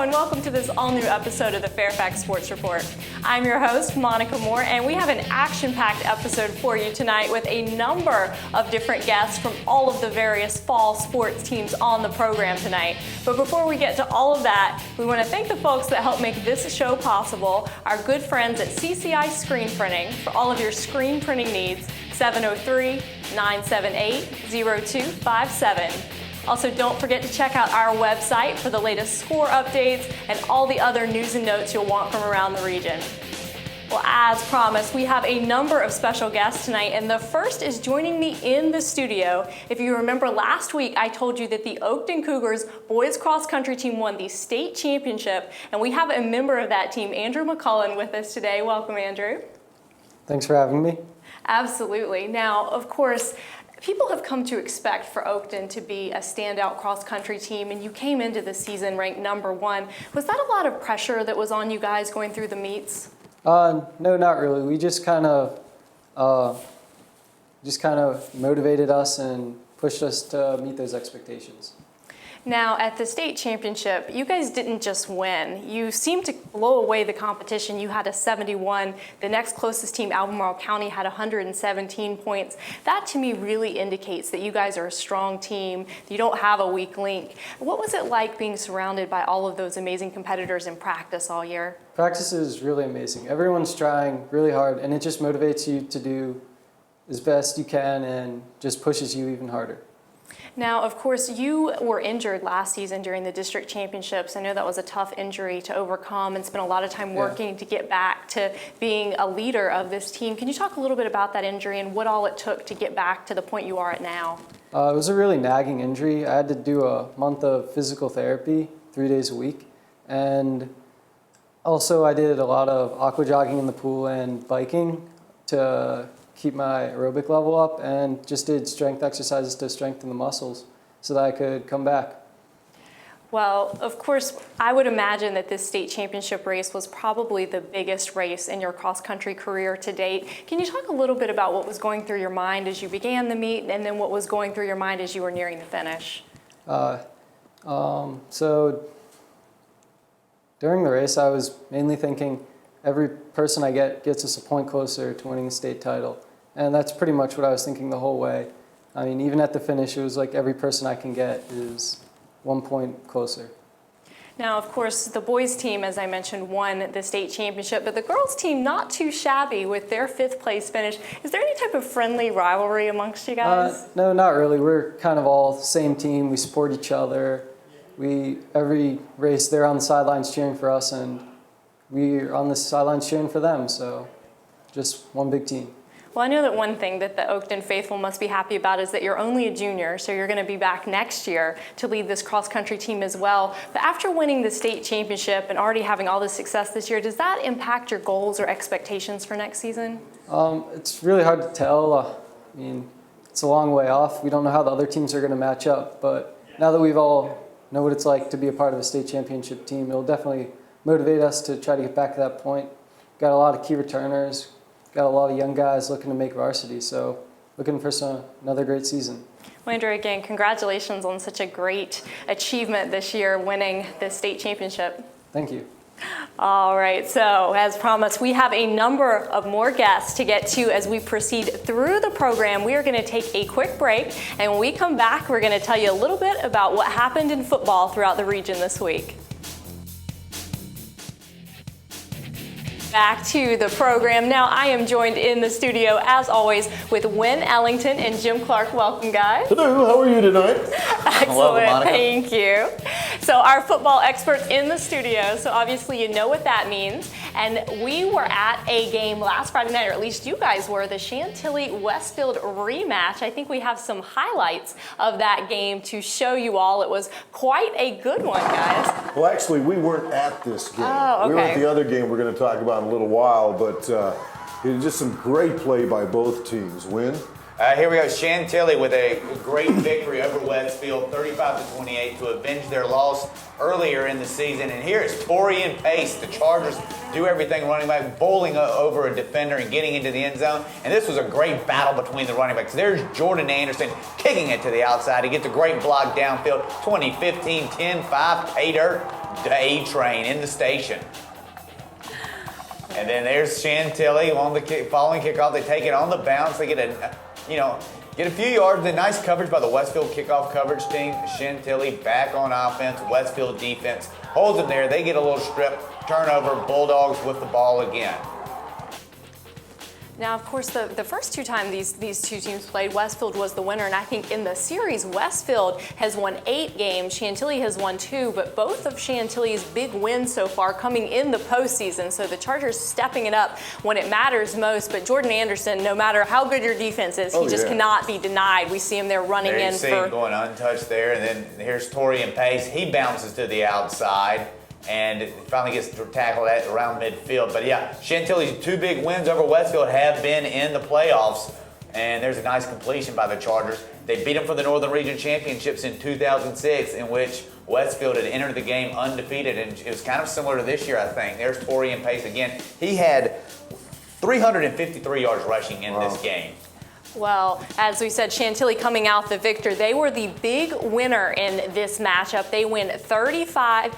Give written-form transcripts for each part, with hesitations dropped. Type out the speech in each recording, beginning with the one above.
Hello and welcome to this all-new episode of the Fairfax Sports Report. I'm your host, Monica Moore, and we have an action-packed episode for you tonight with a number of different guests from all of the various fall sports teams on the program tonight. But before we get to all of that, we want to thank the folks that helped make this show possible, our good friends at CCI Screen Printing for all of your screen printing needs, 703-978-0257. Also, don't forget to check out our website for the latest score updates and all the other news and notes you'll want from around the region. Well, as promised, we have a number of special guests tonight, and the first is joining me in the studio. If you remember last week, I told you that the Oakton Cougars boys cross country team won the state championship, and we have a member of that team, Andrew McCullen, with us today. Welcome, Andrew. Thanks for having me. Absolutely. Now, of course, people have come to expect for Oakton to be a standout cross-country team, and you came into the season ranked #1. Was that a lot of pressure that was on you guys going through the meets? No, not really. We just kind of motivated us and pushed us to meet those expectations. Now, at the state championship, you guys didn't just win. You seemed to blow away the competition. You had a 71. The next closest team, Albemarle County, had 117 points. That, to me, really indicates that you guys are a strong team. You don't have a weak link. What was it like being surrounded by all of those amazing competitors in practice all year? Practice is really amazing. Everyone's trying really hard, and it just motivates you to do as best you can and just pushes you even harder. Now, of course, you were injured last season during the district championships. I know that was a tough injury to overcome and spent a lot of time working to get back to being a leader of this team. Can you talk a little bit about that injury and what all it took to get back to the point you are at now? It was a really nagging injury. I had to do a month of physical therapy 3 days a week. And also I did a lot of aqua jogging in the pool and biking to keep my aerobic level up, and just did strength exercises to strengthen the muscles so that I could come back. Well, of course, I would imagine that this state championship race was probably the biggest race in your cross-country career to date. Can you talk a little bit about what was going through your mind as you began the meet, and then what was going through your mind as you were nearing the finish? So during the race, I was mainly thinking every person I gets us a point closer to winning a state title. And that's pretty much what I was thinking the whole way. I mean, even at the finish, it was like every person I can get is 1 point closer. Now, of course, the boys team, as I mentioned, won the state championship, but the girls team not too shabby with their 5th place finish. Is there any type of friendly rivalry amongst you guys? No, not really. We're kind of all the same team. We support each other. Every race, they're on the sidelines cheering for us, and we're on the sidelines cheering for them, so just one big team. Well, I know that one thing that the Oakton faithful must be happy about is that you're only a junior, so you're going to be back next year to lead this cross-country team as well. But after winning the state championship and already having all this success this year, does that impact your goals or expectations for next season? It's really hard to tell. I mean, it's a long way off. We don't know how the other teams are going to match up, but now that we've all know what it's like to be a part of a state championship team, it'll definitely motivate us to try to get back to that point. Got a lot of key returners. Got a lot of young guys looking to make varsity, so looking for another great season. Well, Andrew, again, congratulations on such a great achievement this year, winning the state championship. Thank you. All right, so as promised, we have a number of more guests to get to as we proceed through the program. We are going to take a quick break, and when we come back, we're going to tell you a little bit about what happened in football throughout the region this week. Back to the program. Now I am joined in the studio, as always, with Wynn Ellington and Jim Clark. Welcome, guys. Hello, how are you tonight? Excellent, Hello, Monica. Thank you. So our football experts in the studio, so obviously you know what that means. And we were at a game last Friday night, or at least you guys were, the Chantilly Westfield rematch. I think we have some highlights of that game to show you all. It was quite a good one, guys. Well, actually, we weren't at this game. Oh, okay. We were at the other game we're going to talk about in a little while, but it was just some great play by both teams. Win? Here we go, Chantilly with a great victory over Westfield, 35-28, to avenge their loss earlier in the season. And here is Torian Pace. The Chargers do everything running back, bowling over a defender and getting into the end zone. And this was a great battle between the running backs. There's Jordan Anderson kicking it to the outside. He gets a great block downfield, 20-15, 10-5, pay dirt. the A train in the station. And then there's Chantilly on the following kickoff. They take it on the bounce. They get a few yards. Then nice coverage by the Westfield kickoff coverage team. Chantilly back on offense. Westfield defense holds them there. They get a little strip turnover. Bulldogs with the ball again. Now, of course, the first two times these two teams played, Westfield was the winner, and I think in the series, Westfield has won 8 games, Chantilly has won 2, but both of Chantilly's big wins so far coming in the postseason, so the Chargers stepping it up when it matters most, but Jordan Anderson, no matter how good your defense is, he just cannot be denied. We see him there running in for... him going untouched there, and then here's Torian Pace. He bounces to the outside and finally gets tackled at around midfield. But yeah, Chantilly's 2 big wins over Westfield have been in the playoffs, and there's a nice completion by the Chargers. They beat them for the Northern Region Championships in 2006, in which Westfield had entered the game undefeated, and it was kind of similar to this year, I think. There's Torian Pace again. He had 353 yards rushing in this game. Well, as we said, Chantilly coming out the victor. They were the big winner in this matchup. They win 35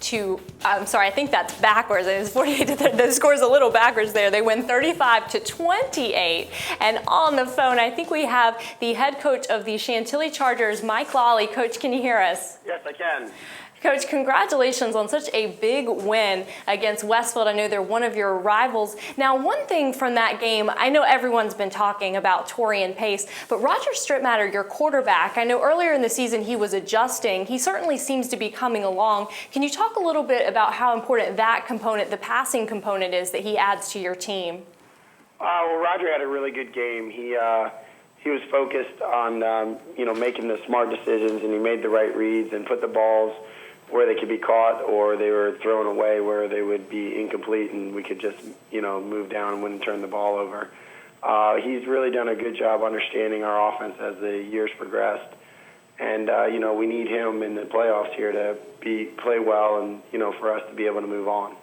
to, I'm sorry, I think that's backwards. It was 48 to 30. The score's a little backwards there. They win 35 to 28. And on the phone, I think we have the head coach of the Chantilly Chargers, Mike Lawley. Coach, can you hear us? Yes, I can. Coach, congratulations on such a big win against Westfield. I know they're one of your rivals. Now, one thing from that game, I know everyone's been talking about Torian Pace, but Roger Strittmatter, your quarterback, I know earlier in the season he was adjusting. He certainly seems to be coming along. Can you talk a little bit about how important that component, the passing component, is that he adds to your team? Well, Roger had a really good game. He was focused on making the smart decisions, and he made the right reads and put the balls where they could be caught, or they were thrown away where they would be incomplete, and we could just, move down and wouldn't turn the ball over. He's really done a good job understanding our offense as the years progressed, and we need him in the playoffs here to play well, and for us to be able to move on.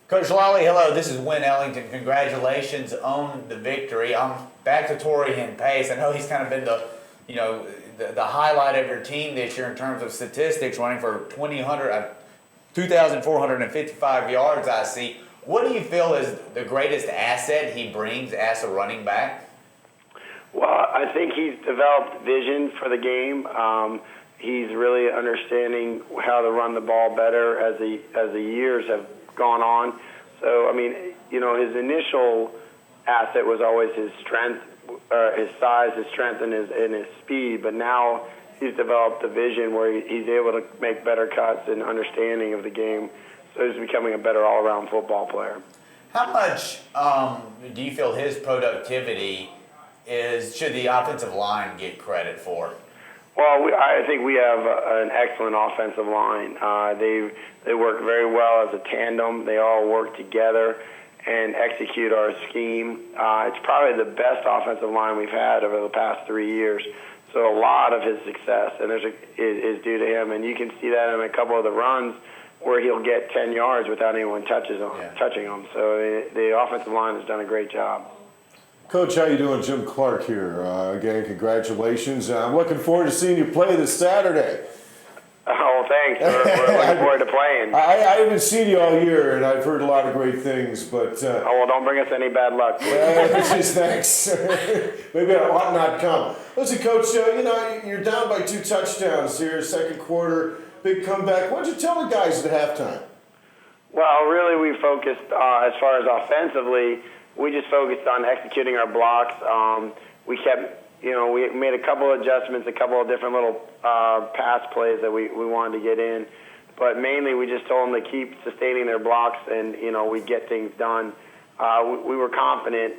Coach Lawley, hello. This is Wynn Ellington. Congratulations on the victory. I'm back to Torian Pace. I know he's kind of been the highlight of your team this year in terms of statistics, running for 2,455 yards, I see. What do you feel is the greatest asset he brings as a running back? Well, I think he's developed vision for the game. He's really understanding how to run the ball better as the years have gone on. So, his initial asset was always his strength, his size, his strength, and his speed. But now he's developed a vision where he's able to make better cuts and understanding of the game. So he's becoming a better all-around football player. How much do you feel his productivity should the offensive line get credit for? Well, I think we have an excellent offensive line. They work very well as a tandem. They all work together and execute our scheme. It's probably the best offensive line we've had over the past 3 years. So a lot of his success is due to him, and you can see that in a couple of the runs where he'll get 10 yards without anyone touching him. So the offensive line has done a great job. Coach, how you doing? Jim Clark here. Again, congratulations. I'm looking forward to seeing you play this Saturday. Oh, thanks. We're looking forward to playing. I haven't seen you all year, and I've heard a lot of great things, but... don't bring us any bad luck, please. Thanks. Maybe I ought not come. Listen, Coach, you're down by 2 touchdowns here, second quarter, big comeback. What did you tell the guys at halftime? Well, really, we focused, as far as offensively, we just focused on executing our blocks. We kept... we made a couple of adjustments, a couple of different little pass plays that we wanted to get in. But mainly we just told them to keep sustaining their blocks and, we'd get things done. We were confident,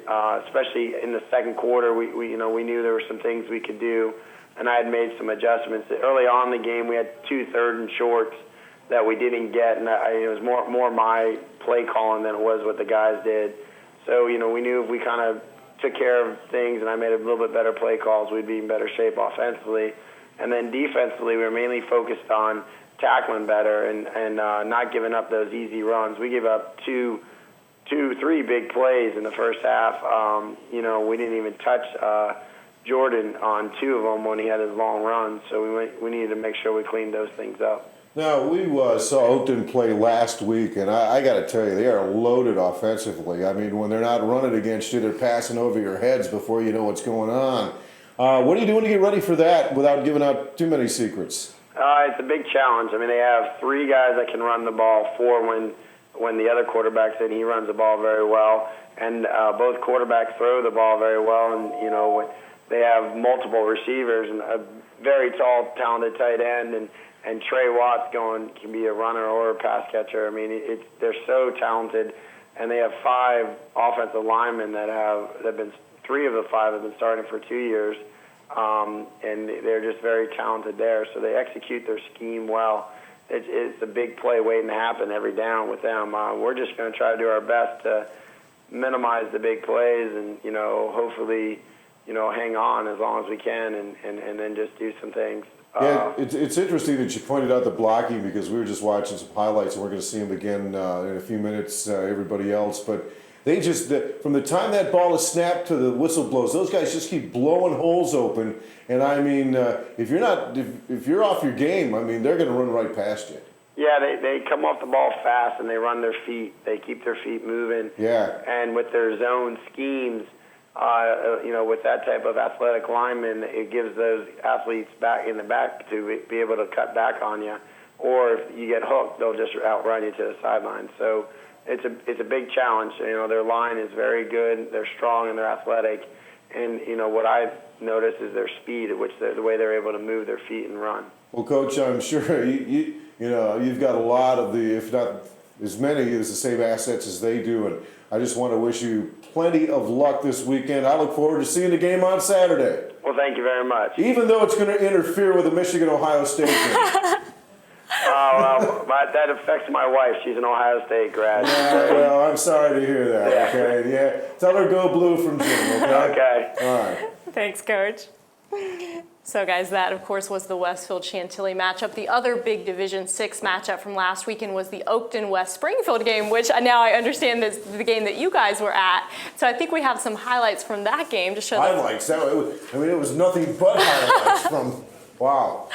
especially in the second quarter. We knew there were some things we could do, and I had made some adjustments. Early on in the game, we had 2 third and shorts that we didn't get, and it was more my play calling than it was what the guys did. So, we knew if we kind of took care of things and I made a little bit better play calls, we'd be in better shape offensively. And then defensively, we were mainly focused on tackling better and not giving up those easy runs. We gave up 3 big plays in the first half. We didn't even touch Jordan on 2 of them when he had his long runs. So we needed to make sure we cleaned those things up. Now, we saw Oakton play last week, and I got to tell you, they are loaded offensively. I mean, when they're not running against you, they're passing over your heads before you know what's going on. What are you doing to get ready for that without giving out too many secrets? It's a big challenge. I mean, they have 3 guys that can run the ball, 4 when the other quarterback's in. He runs the ball very well. And both quarterbacks throw the ball very well. And, you know, they have multiple receivers and a very tall, talented tight end. And Trey Watts can be a runner or a pass catcher. I mean, they're so talented. And they have 5 offensive linemen that have been, 3 of the 5 have been starting for 2 years. And they're just very talented there. So they execute their scheme well. It's a big play waiting to happen every down with them. We're just going to try to do our best to minimize the big plays and, you know, hopefully, you know, hang on as long as we can and then just do some things. Yeah, it's interesting that you pointed out the blocking because we were just watching some highlights and we're going to see them again in a few minutes, everybody else. But they just, from the time that ball is snapped to the whistle blows, those guys just keep blowing holes open. And I mean, if you're off your game, I mean, they're going to run right past you. Yeah, they come off the ball fast and they run their feet. They keep their feet moving. Yeah. And with their zone schemes, you know, with that type of athletic lineman, it gives those athletes back in the back to be able to cut back on you. Or if you get hooked, they'll just outrun you to the sideline. So it's a big challenge. You know, their line is very good. They're strong and they're athletic. And, you know, what I've noticed is their speed, at which the way they're able to move their feet and run. Well, Coach, I'm sure you know, you've got a lot of the, if not as many, as the same assets as they do. And I just want to wish you plenty of luck this weekend. I look forward to seeing the game on Saturday. Well, thank you very much. Even though it's going to interfere with the Michigan-Ohio State game. Well, that affects my wife. She's an Ohio State grad. Yeah, well, I'm sorry to hear that, okay? Yeah. Tell her go blue from Jim, okay? Okay. All right. Thanks, Coach. So, guys, that, of course, was the Westfield-Chantilly matchup. The other big Division VI matchup from last weekend was the Oakton-West Springfield game, which now I understand is the game that you guys were at. So I think we have some highlights from that game to show. Highlights. It was nothing but highlights from, wow.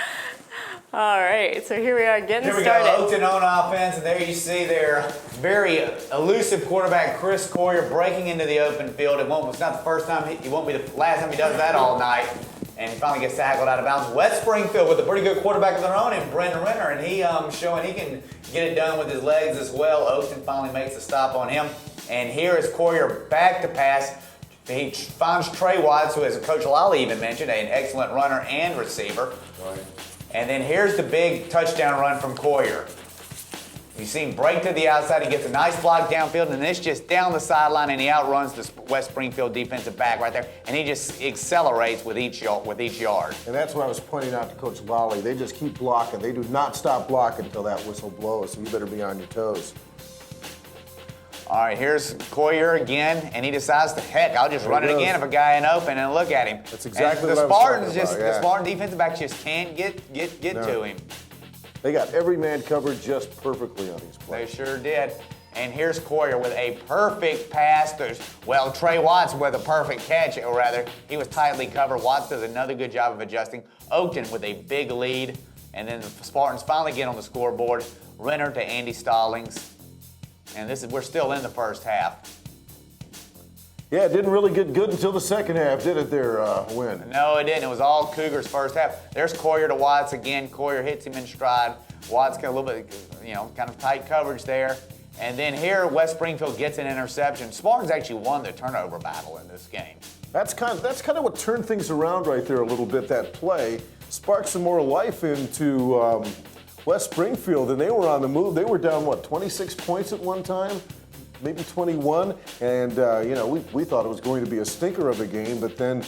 All right, so here we are getting started. Here we go, Oakton on offense, and there you see their very elusive quarterback, Chris Coyer, breaking into the open field. It's not the first time, it won't be the last time he does that all night. And he finally gets tackled out of bounds. West Springfield with a pretty good quarterback of their own in Brendan Renner, and he showing he can get it done with his legs as well. Oakton finally makes a stop on him. And here is Coyer back to pass. He finds Trey Watts, who, as Coach Lally even mentioned, an excellent runner and receiver. Right. And then here's the big touchdown run from Coyer. You see him break to the outside. He gets a nice block downfield, and it's just down the sideline, and he outruns the West Springfield defensive back right there, and he just accelerates with each yard. And that's what I was pointing out to Coach Lally. They just keep blocking. They do not stop blocking until that whistle blows, so you better be on your toes. All right, here's Coyer again, and he decides to, heck, I'll just run it again if a guy ain't open, and look at him. That's exactly and what I was talking about, the Spartan defensive backs just can't get to him. They got every man covered just perfectly on these plays. They sure did. And here's Coyer with a perfect pass. Trey Watts with a perfect catch, or rather, he was tightly covered. Watts does another good job of adjusting. Oakton with a big lead. And then the Spartans finally get on the scoreboard. Renner to Andy Stallings. And we're still in the first half. Yeah, it didn't really get good until the second half, did it, their win? No, it didn't. It was all Cougars first half. There's Coyer to Watts again. Coyer hits him in stride. Watts got a little bit, kind of tight coverage there. And then here, West Springfield gets an interception. Spartans actually won the turnover battle in this game. That's kind of what turned things around right there a little bit, that play. Sparked some more life into West Springfield, and they were on the move. They were down, 26 points at one time? Maybe 21, and we thought it was going to be a stinker of a game, but then,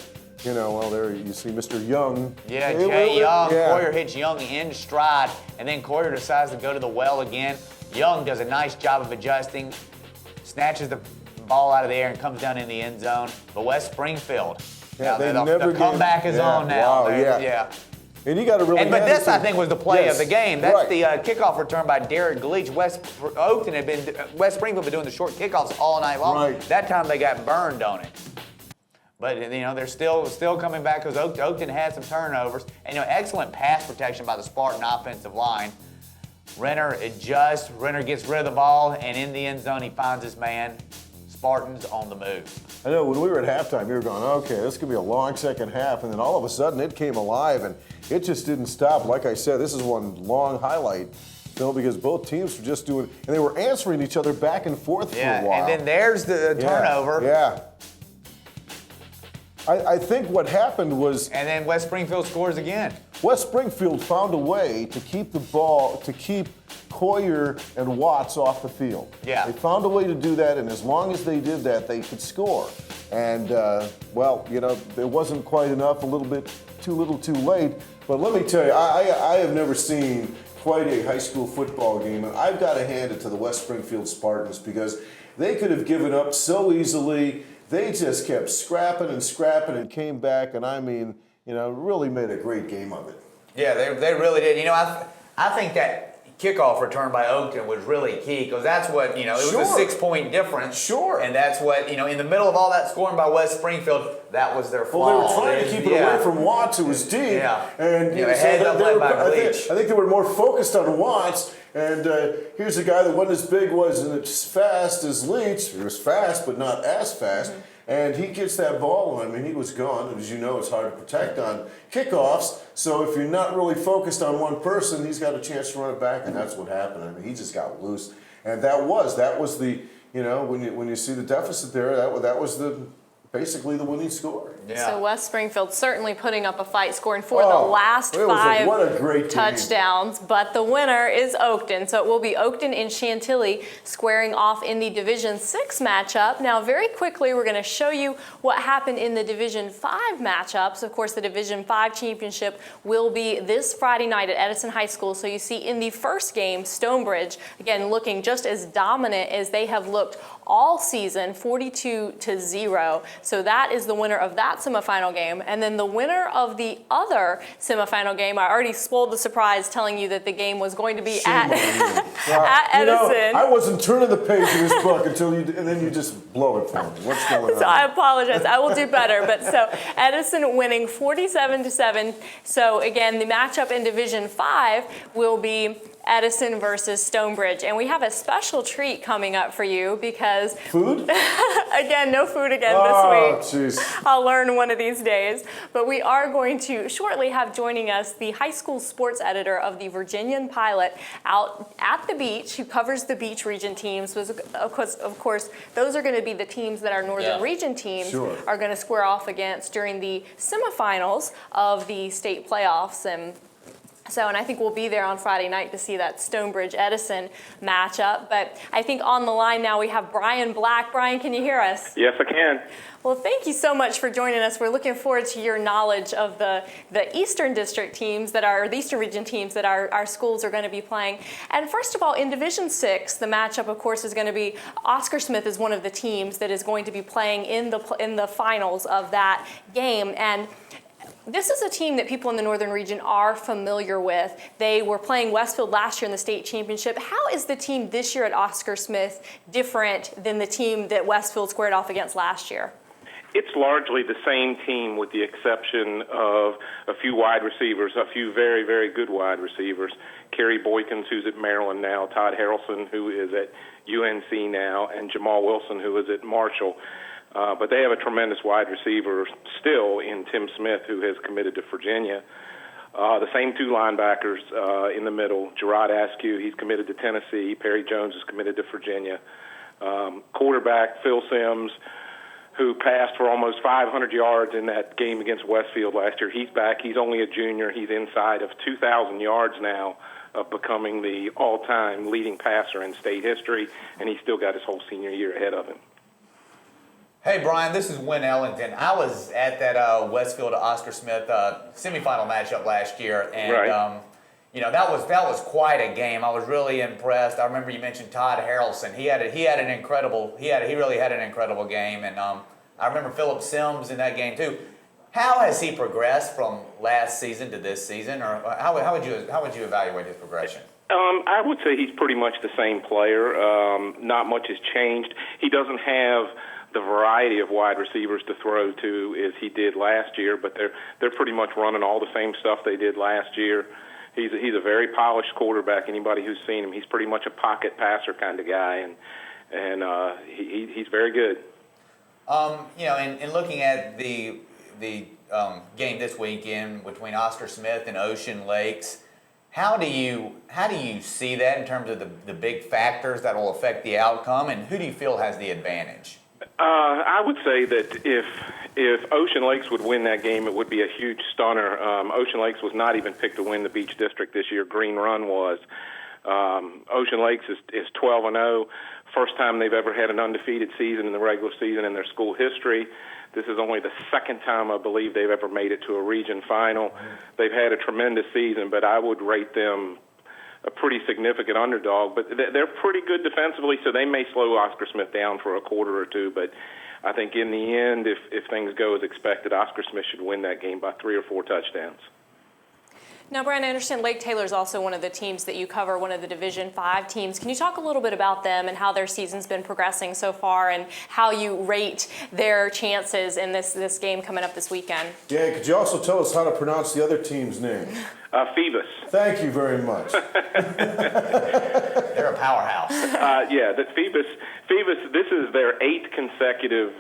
there you see Mr. Young. Yeah, Jay Young. Yeah. Coyer hits Young in stride, and then Coyer decides to go to the well again. Young does a nice job of adjusting, snatches the ball out of the air and comes down in the end zone. But West Springfield, the comeback is on now. Wow, yeah. And you got to really. But this, I think, was the play of the game. That's the kickoff return by Derek Gleach. West Springfield been doing the short kickoffs all night long. Right. That time they got burned on it. But they're still coming back because Oakton had some turnovers and excellent pass protection by the Spartan offensive line. Renner adjusts. Renner gets rid of the ball, and in the end zone, he finds his man. Spartans on the move. I know when we were at halftime, you were going, okay, this could be a long second half, and then all of a sudden it came alive, and it just didn't stop. Like I said, this is one long highlight, Phil, because both teams were just doing, and they were answering each other back and forth for a while. And then there's the turnover. Yeah. I think what happened was... And then West Springfield scores again. West Springfield found a way to keep the ball, to keep Coyer and Watts off the field. Yeah. They found a way to do that, and as long as they did that, they could score. And, well, you know, it wasn't quite enough, a little bit too little too late. But let me tell you, I have never seen quite a high school football game, and I've got to hand it to the West Springfield Spartans because they could have given up so easily. They just kept scrapping and came back, and I mean, you know, really made a great game of it. Yeah, they really did. You know, I think that kickoff return by Oakton was really key because that's what, you know, it was a 6-point difference. Sure. And that's what, you know, in the middle of all that scoring by West Springfield, that was their flaw. Well, they were trying to keep it away from Watts, who was deep. Yeah. And they had that led by Bleach. I think they were more focused on Watts. And here's a guy that wasn't as big, wasn't as fast as Leach. He was fast, but not as fast. Mm-hmm. And he gets that ball, and I mean, he was gone. And as you know, it's hard to protect on kickoffs. So if you're not really focused on one person, he's got a chance to run it back, and that's what happened. I mean, he just got loose. And that was the, you know, when you see the deficit there, that was basically the winning score. Yeah. So West Springfield certainly putting up a fight, scoring for the last 5 what a great touchdowns. Game. But the winner is Oakton. So it will be Oakton and Chantilly squaring off in the Division 6 matchup. Now, very quickly, we're going to show you what happened in the Division 5 matchups. Of course, the Division 5 championship will be this Friday night at Edison High School. So you see in the first game, Stonebridge, again, looking just as dominant as they have looked all season, 42-0. So that is the winner of that semifinal game. And then the winner of the other semifinal game, I already spoiled the surprise telling you that the game was going to be at Edison. You know, I wasn't turning the page of this book and then you just blow it for me. What's going on? So I apologize. I will do better. But so Edison winning 47-7. So again, the matchup in Division 5 will be Edison versus Stonebridge. And we have a special treat coming up for you because... Food? Again, no food again this week. Jeez. I'll learn one of these days. But we are going to shortly have joining us the high school sports editor of the Virginian Pilot out at the beach, who covers the beach region teams. Of course, those are going to be the teams that our northern region teams are going to square off against during the semifinals of the state playoffs. And I think we'll be there on Friday night to see that Stonebridge-Edison matchup. But I think on the line now we have Brian Black. Brian, can you hear us? Yes, I can. Well, thank you so much for joining us. We're looking forward to your knowledge of the Eastern District teams the Eastern Region teams that our schools are going to be playing. And first of all, in Division 6, the matchup, of course, is going to be Oscar Smith is one of the teams that is going to be playing in the finals of that game. And this is a team that people in the Northern Region are familiar with. They were playing Westfield last year in the state championship. How is the team this year at Oscar Smith different than the team that Westfield squared off against last year? It's largely the same team with the exception of a few wide receivers, a few very, very good wide receivers. Kerry Boykins, who's at Maryland now, Todd Harrelson, who is at UNC now, and Jamal Wilson, who is at Marshall. But they have a tremendous wide receiver still in Tim Smith, who has committed to Virginia. The same two linebackers in the middle, Gerard Askew, he's committed to Tennessee. Perry Jones is committed to Virginia. Quarterback Phil Sims, who passed for almost 500 yards in that game against Westfield last year. He's back. He's only a junior. He's inside of 2,000 yards now of becoming the all-time leading passer in state history, and he's still got his whole senior year ahead of him. Hey, Brian, this is Wynn Ellington. I was at that Westfield to Oscar Smith semifinal matchup last year, and you know, that was quite a game. I was really impressed. I remember you mentioned Todd Harrelson. He really had an incredible game, and I remember Philip Sims in that game too. How has he progressed from last season to this season, or how would you evaluate his progression? I would say he's pretty much the same player. Not much has changed. He doesn't have the variety of wide receivers to throw to as he did last year, but they're pretty much running all the same stuff they did last year. He's a very polished quarterback. Anybody who's seen him, he's pretty much a pocket passer kind of guy, and he's very good. In looking at the game this weekend between Oscar Smith and Ocean Lakes, how do you see that in terms of the big factors that will affect the outcome, and who do you feel has the advantage? I would say that if Ocean Lakes would win that game, it would be a huge stunner. Ocean Lakes was not even picked to win the Beach District this year. Green Run was. Ocean Lakes is 12-0. First time they've ever had an undefeated season in the regular season in their school history. This is only the second time, I believe, they've ever made it to a region final. They've had a tremendous season, but I would rate them a pretty significant underdog. But they're pretty good defensively, so they may slow Oscar Smith down for a quarter or two. But I think in the end, if things go as expected, Oscar Smith should win that game by 3 or 4 touchdowns. Now, Brian, I understand Lake Taylor is also one of the teams that you cover, one of the Division V teams. Can you talk a little bit about them and how their season's been progressing so far and how you rate their chances in this game coming up this weekend? Yeah, could you also tell us how to pronounce the other team's name? Phoebus. Thank you very much. They're a powerhouse. Phoebus, this is their 8th consecutive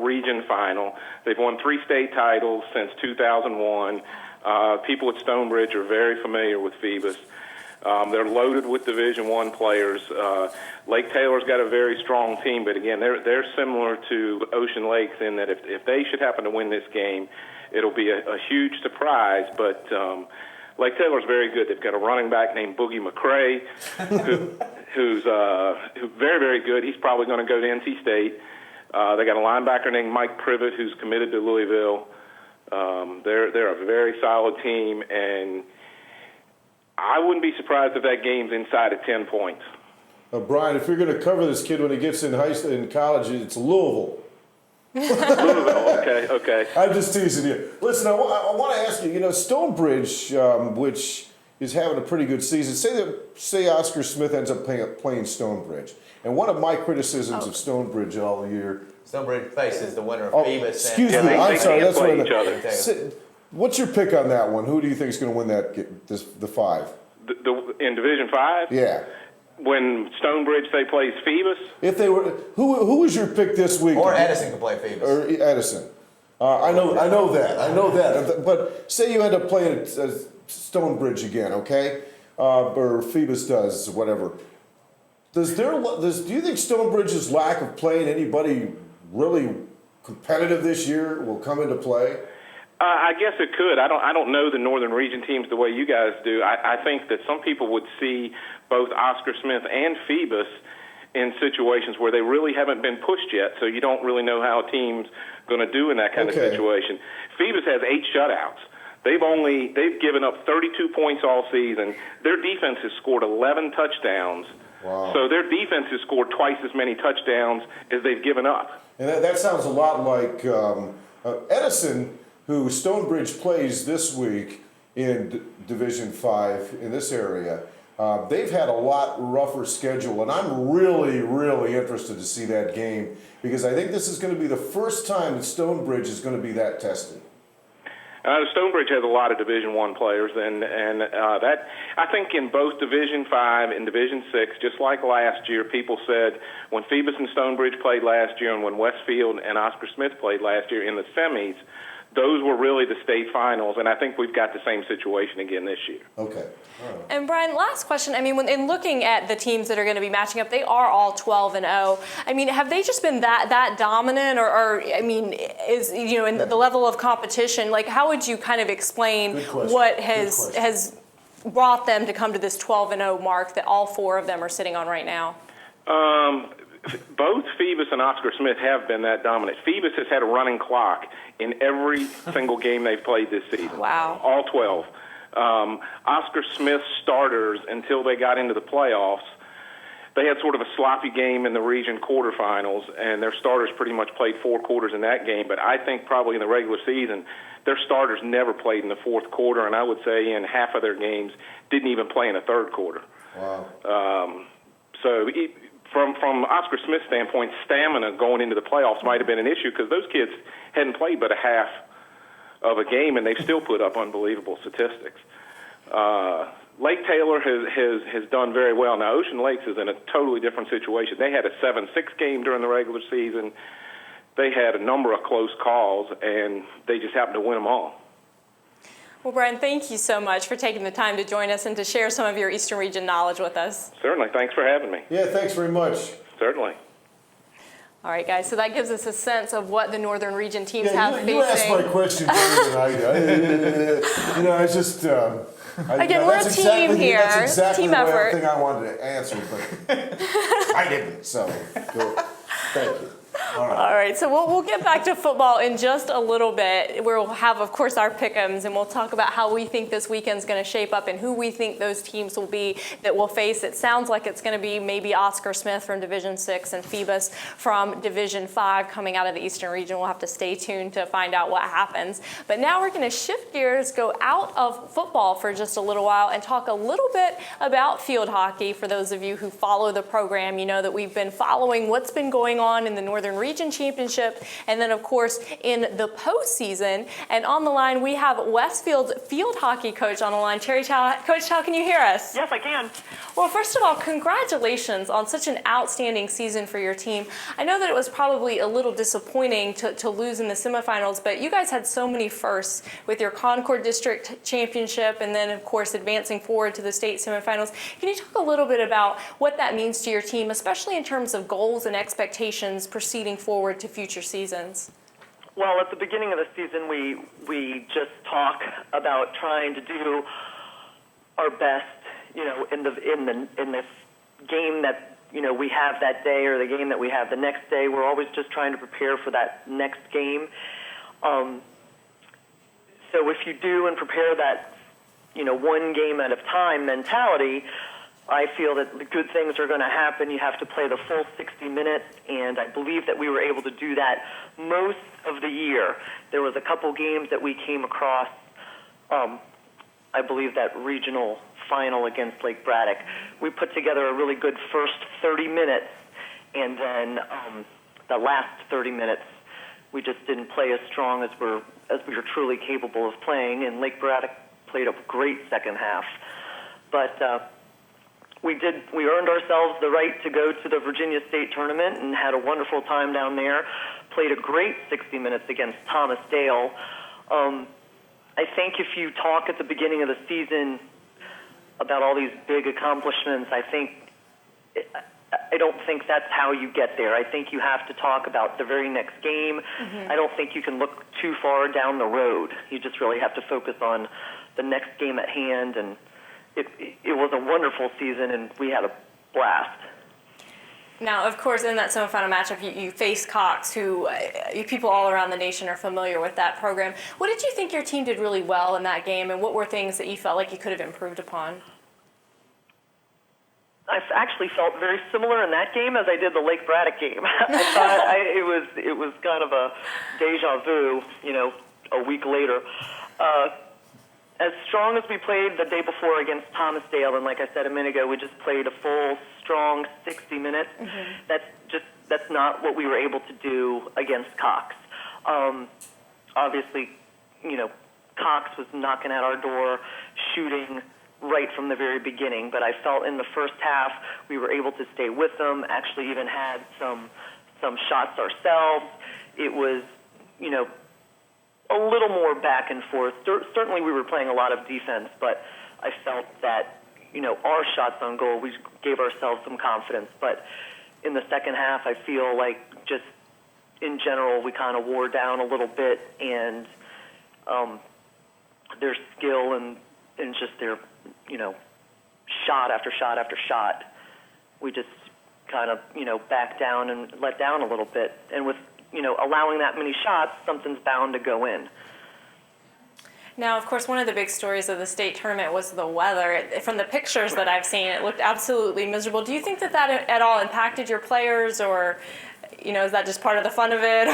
region final. They've won 3 state titles since 2001. People at Stonebridge are very familiar with Phoebus. They're loaded with Division I players. Lake Taylor's got a very strong team, but again, they're similar to Ocean Lakes in that if they should happen to win this game, it'll be a huge surprise. But Lake Taylor's very good. They've got a running back named Boogie McCray, who's very, very good. He's probably going to go to NC State. They got a linebacker named Mike Privet, who's committed to Louisville. They're a very solid team, and I wouldn't be surprised if that game's inside of 10 points. Brian, if you're going to cover this kid when he gets in college, it's Louisville. Louisville, okay. I'm just teasing you. Listen, I want to ask you, Stonebridge, which is having a pretty good season, say Oscar Smith ends up playing Stonebridge. And one of my criticisms of Stonebridge all year. Stonebridge faces the winner of Phoebus. Excuse me, I'm sorry. That's play what each other. What's your pick on that one? Who do you think is going to win the 5? In Division V? Yeah. When Stonebridge plays Phoebus? If they were, who was your pick this week? Or Edison can play Phoebus. Or Edison. I know that. But say you end up playing Stonebridge again, okay? Or Phoebus does, whatever. Do you think Stonebridge's lack of playing anybody really competitive this year will come into play? I guess it could. I don't know the Northern Region teams the way you guys do. I think that some people would see both Oscar Smith and Phoebus in situations where they really haven't been pushed yet, so you don't really know how a team's going to do in that kind of situation. Phoebus has 8 shutouts. They've given up 32 points all season. Their defense has scored 11 touchdowns. Wow. So their defense has scored twice as many touchdowns as they've given up. And that sounds a lot like Edison, who Stonebridge plays this week in Division V in this area. They've had a lot rougher schedule, and I'm really, really interested to see that game because I think this is going to be the first time that Stonebridge is going to be that tested. Stonebridge has a lot of Division I players, and that I think in both Division V and Division VI, just like last year, people said when Phoebus and Stonebridge played last year and when Westfield and Oscar Smith played last year in the semis, those were really the state finals, and I think we've got the same situation again this year. Okay. All right. And Brian, last question. I mean, in looking at the teams that are going to be matching up, they are all 12-0. I mean, have they just been that dominant, or I mean, is in the level of competition? Like, how would you kind of explain what has brought them to come to this 12-0 mark that all 4 of them are sitting on right now? Both Phoebus and Oscar Smith have been that dominant. Phoebus has had a running clock in every single game they've played this season. Wow. All 12. Oscar Smith's starters, until they got into the playoffs, they had sort of a sloppy game in the region quarterfinals, and their starters pretty much played 4 quarters in that game. But I think probably in the regular season, their starters never played in the 4th quarter, and I would say in half of their games didn't even play in the 3rd quarter. Wow. From Oscar Smith's standpoint, stamina going into the playoffs might have been an issue because those kids hadn't played but a half of a game, and they've still put up unbelievable statistics. Lake Taylor has done very well. Now, Ocean Lakes is in a totally different situation. They had a 7-6 game during the regular season. They had a number of close calls, and they just happened to win them all. Well, Brian, thank you so much for taking the time to join us and to share some of your Eastern Region knowledge with us. Certainly. Thanks for having me. Yeah, thanks very much. Certainly. All right, guys, so that gives us a sense of what the Northern Region teams have facing. You asked my question better than I did. It's just... Again, we're a team here. That's exactly team the effort. thing I wanted to answer, but I didn't, so thank you. All right, so we'll get back to football in just a little bit. We'll have, of course, our pick'ems, and we'll talk about how we think this weekend's going to shape up and who we think those teams will be that will face. It sounds like it's going to be maybe Oscar Smith from Division 6 and Phoebus from Division 5 coming out of the Eastern Region. We'll have to stay tuned to find out what happens. But now we're going to shift gears, go out of football for just a little while, and talk a little bit about field hockey. For those of you who follow the program, you know that we've been following what's been going on in the Northern Region Championship, and then of course in the postseason. And on the line we have Westfield's field hockey coach on the line, Terry Chow. Coach Chow, can you hear us? Yes, I can. Well, first of all, congratulations on such an outstanding season for your team. I know that it was probably a little disappointing to lose in the semifinals, but you guys had so many firsts with your Concord District Championship and then of course advancing forward to the state semifinals. Can you talk a little bit about what that means to your team, especially in terms of goals and expectations proceeding forward to future seasons? Well, at the beginning of the season, we just talk about trying to do our best, in the game that we have that day or the game that we have the next day. We're always just trying to prepare for that next game. So if you do and prepare that, one game at a time mentality, I feel that the good things are going to happen. You have to play the full 60 minutes, and I believe that we were able to do that most of the year. There was a couple games that we came across, I believe that regional final against Lake Braddock. We put together a really good first 30 minutes, and then the last 30 minutes, we just didn't play as strong as we were truly capable of playing, and Lake Braddock played a great second half. But we earned ourselves the right to go to the Virginia State Tournament and had a wonderful time down there. Played a great 60 minutes against Thomas Dale. I think if you talk at the beginning of the season about all these big accomplishments, I don't think that's how you get there. I think you have to talk about the very next game. Mm-hmm. I don't think you can look too far down the road. You just really have to focus on the next game at hand, and it was a wonderful season, and we had a blast. Now, of course, in that semifinal matchup, you faced Cox, who people all around the nation are familiar with that program. What did you think your team did really well in that game, and what were things that you felt like you could have improved upon? I actually felt very similar in that game as I did the Lake Braddock game. I thought it was kind of a deja vu, a week later. As strong as we played the day before against Thomas Dale, and like I said a minute ago, we just played a full, strong 60 minutes. Mm-hmm. That's not what we were able to do against Cox. Obviously, Cox was knocking at our door, shooting right from the very beginning, but I felt in the first half we were able to stay with them, actually even had some shots ourselves. It was, a little more back and forth. Certainly we were playing a lot of defense, but I felt that, our shots on goal, we gave ourselves some confidence. But in the second half, I feel like just in general, we kind of wore down a little bit, and their skill and just their, shot after shot after shot, we just kind of, backed down and let down a little bit. And with allowing that many shots, something's bound to go in. Now, of course, one of the big stories of the state tournament was the weather. From the pictures that I've seen, it looked absolutely miserable. Do you think that at all impacted your players, or, is that just part of the fun of it?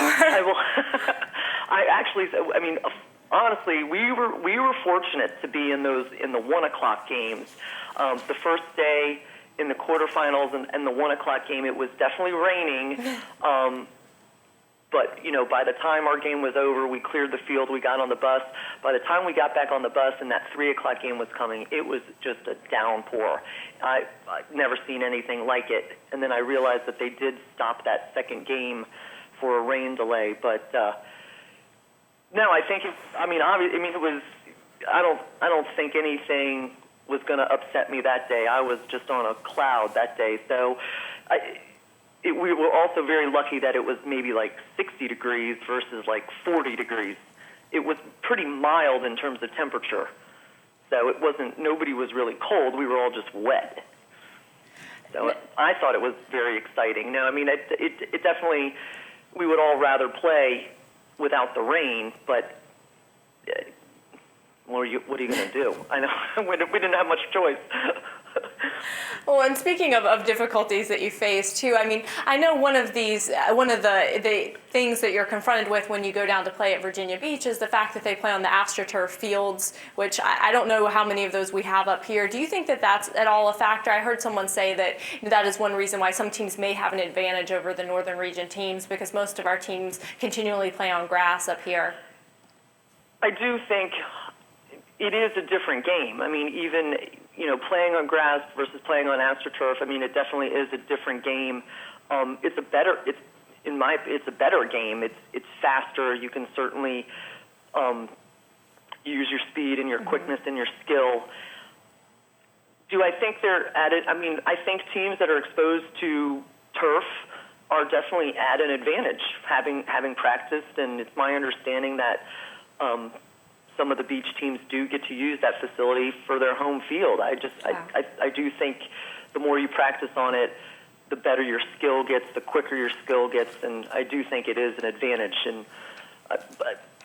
Honestly, we were fortunate to be in the 1:00 games. The first day in the quarterfinals and the 1:00 game, it was definitely raining. But, by the time our game was over, we cleared the field, we got on the bus. By the time we got back on the bus and that 3 o'clock game was coming, it was just a downpour. I've never seen anything like it. And then I realized that they did stop that second game for a rain delay. But, no, I think, it was, I don't think anything was going to upset me that day. I was just on a cloud that day. So, we were also very lucky that it was maybe like 60 degrees versus like 40 degrees. It was pretty mild in terms of temperature. So nobody was really cold. We were all just wet. So I thought it was very exciting. No, it definitely, we would all rather play without the rain, but what are you going to do? I know we didn't have much choice. Well, and speaking of difficulties that you face too, I know one of the things that you're confronted with when you go down to play at Virginia Beach is the fact that they play on the AstroTurf fields, which I don't know how many of those we have up here. Do you think that that's at all a factor? I heard someone say that is one reason why some teams may have an advantage over the Northern Region teams, because most of our teams continually play on grass up here. I do think it is a different game. Even playing on grass versus playing on AstroTurf, it definitely is a different game. It's a better game. It's faster. You can certainly use your speed and your quickness and your skill. Do I think they're at it? I think teams that are exposed to turf are definitely at an advantage, having practiced, and it's my understanding that some of the beach teams do get to use that facility for their home field. I do think the more you practice on it, the better your skill gets, the quicker your skill gets, and I do think it is an advantage. And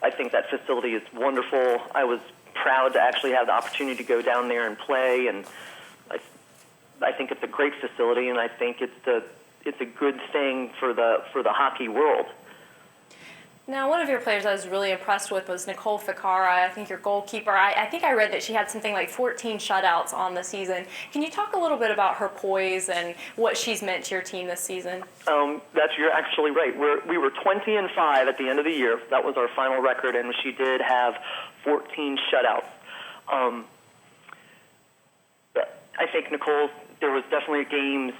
I think that facility is wonderful. I was proud to actually have the opportunity to go down there and play, and I think it's a great facility, and I think it's a good thing for the hockey world. Now, one of your players I was really impressed with was Nicole Ficara, I think your goalkeeper. I think I read that she had something like 14 shutouts on the season. Can you talk a little bit about her poise and what she's meant to your team this season? You're actually right. We were 20-5 at the end of the year. That was our final record, and she did have 14 shutouts. I think Nicole, there was definitely games.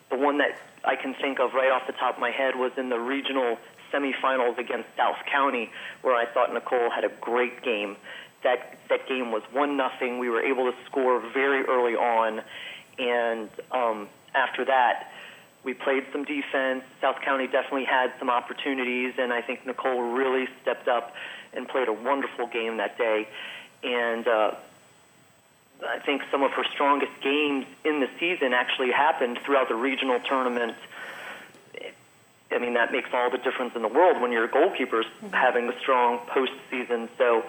The one that I can think of right off the top of my head was in the regional semifinals against South County, where I thought Nicole had a great game. That game was 1-0. We were able to score very early on, and after that, we played some defense. South County definitely had some opportunities, and I think Nicole really stepped up and played a wonderful game that day. And I think some of her strongest games in the season actually happened throughout the regional tournament. That makes all the difference in the world when your goalkeeper's having a strong postseason. So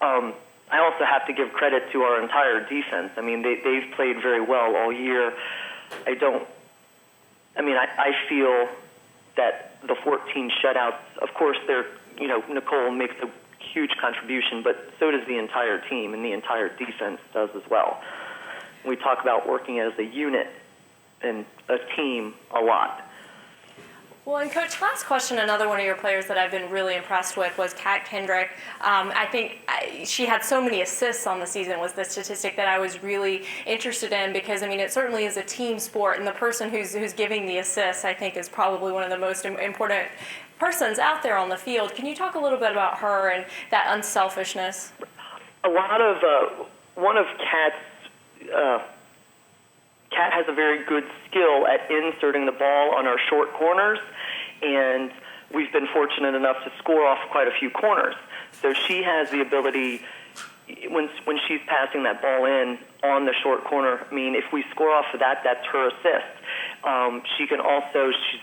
I also have to give credit to our entire defense. They've played very well all year. I feel that the 14 shutouts, of course, Nicole makes a huge contribution, but so does the entire team, and the entire defense does as well. We talk about working as a unit and a team a lot. Well, and Coach, last question, another one of your players that I've been really impressed with was Kat Kendrick. I think she had so many assists on the season was the statistic that I was really interested in, because, it certainly is a team sport, and the person who's giving the assists, I think, is probably one of the most important persons out there on the field. Can you talk a little bit about her and that unselfishness? One of Kat's... Kat has a very good skill at inserting the ball on our short corners, and we've been fortunate enough to score off quite a few corners. So she has the ability, when she's passing that ball in on the short corner, if we score off of that, that's her assist. She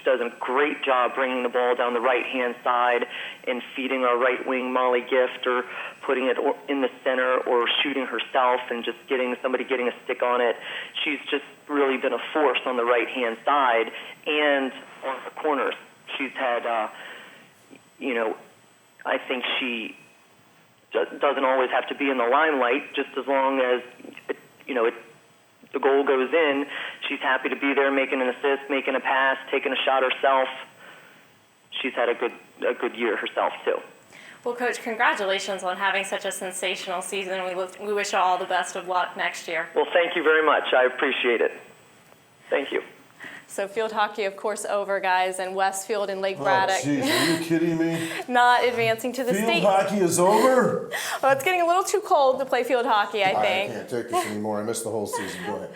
does a great job bringing the ball down the right-hand side and feeding our right wing Molly Gift, or putting it in the center, or shooting herself and just getting a stick on it. She's just really been a force on the right-hand side and on the corners. She's had, I think she doesn't always have to be in the limelight, just as long as, the goal goes in. She's happy to be there, making an assist, making a pass, taking a shot herself. She's had a a good year herself too. Well, Coach, congratulations on having such a sensational season. We wish you all the best of luck next year. Well, thank you very much. I appreciate it. Thank you. So field hockey, of course, over, guys, and Westfield and Lake Braddock. Oh, jeez, are you kidding me? Not advancing to the Field state. hockey is over? Well, it's getting a little too cold to play field hockey, I think. I can't take this anymore. I missed the whole season. Go ahead.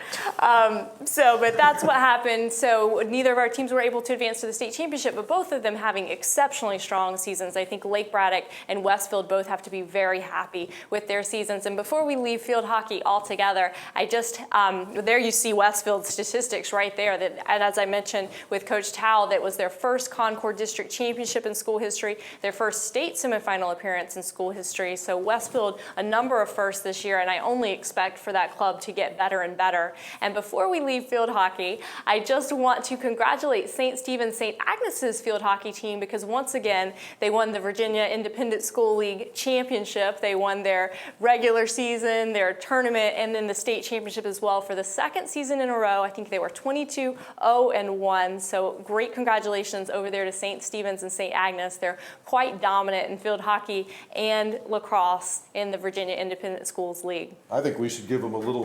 But that's what happened. So neither of our teams were able to advance to the state championship, but both of them having exceptionally strong seasons. I think Lake Braddock and Westfield both have to be very happy with their seasons. And before we leave field hockey altogether, I just, there you see Westfield's statistics right there. That, and as I mentioned with Coach Towle, that was their first Concord District Championship in school history, their first state semifinal appearance in school history. So Westfield, a number of firsts this year, and I only expect for that club to get better and better. And before we leave field hockey, I just want to congratulate St. Stephen's St. Agnes's field hockey team, because once again, they won the Virginia Independent School League Championship. They won their regular season, their tournament, and then the state championship as well for the second season in a row. I think they were 22-0-1. So great congratulations over there to St. Stephen's and St. Agnes. They're quite dominant in field hockey and lacrosse in the Virginia Independent Schools League. I think we should give them a little